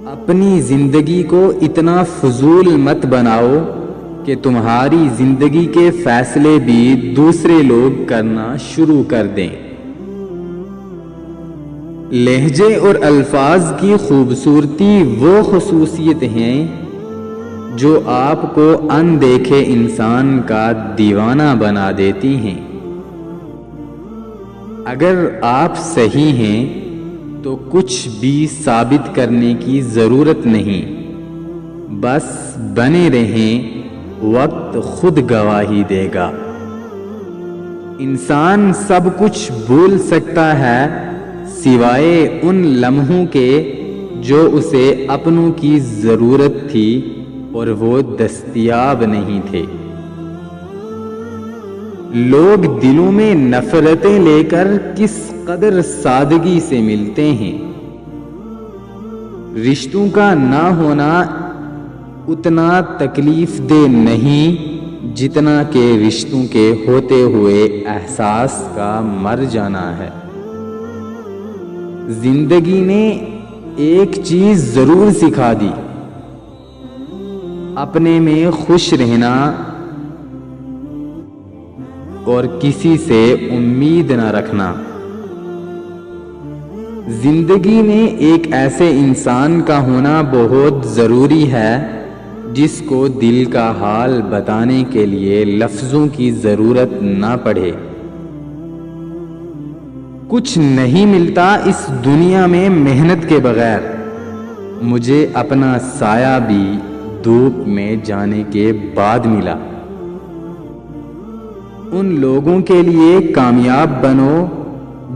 اپنی زندگی کو اتنا فضول مت بناؤ کہ تمہاری زندگی کے فیصلے بھی دوسرے لوگ کرنا شروع کر دیں۔ لہجے اور الفاظ کی خوبصورتی وہ خصوصیت ہیں جو آپ کو اندیکھے انسان کا دیوانہ بنا دیتی ہیں۔ اگر آپ صحیح ہیں تو کچھ بھی ثابت کرنے کی ضرورت نہیں، بس بنے رہیں، وقت خود گواہی دے گا۔ انسان سب کچھ بھول سکتا ہے سوائے ان لمحوں کے جو اسے اپنوں کی ضرورت تھی اور وہ دستیاب نہیں تھے۔ لوگ دلوں میں نفرتیں لے کر کس قدر سادگی سے ملتے ہیں۔ رشتوں کا نہ ہونا اتنا تکلیف دہ نہیں جتنا کہ رشتوں کے ہوتے ہوئے احساس کا مر جانا ہے۔ زندگی نے ایک چیز ضرور سکھا دی، اپنے میں خوش رہنا اور کسی سے امید نہ رکھنا۔ زندگی میں ایک ایسے انسان کا ہونا بہت ضروری ہے جس کو دل کا حال بتانے کے لیے لفظوں کی ضرورت نہ پڑے۔ کچھ نہیں ملتا اس دنیا میں محنت کے بغیر۔ مجھے اپنا سایہ بھی دھوپ میں جانے کے بعد ملا۔ ان لوگوں کے لیے کامیاب بنو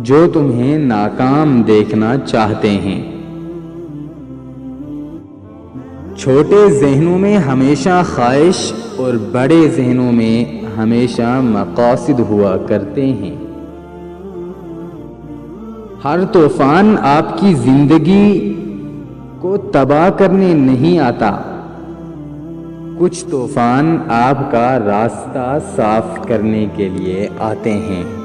جو تمہیں ناکام دیکھنا چاہتے ہیں۔ چھوٹے ذہنوں میں ہمیشہ خواہش اور بڑے ذہنوں میں ہمیشہ مقاصد ہوا کرتے ہیں۔ ہر طوفان آپ کی زندگی کو تباہ کرنے نہیں آتا، کچھ طوفان آپ کا راستہ صاف کرنے کے لیے آتے ہیں۔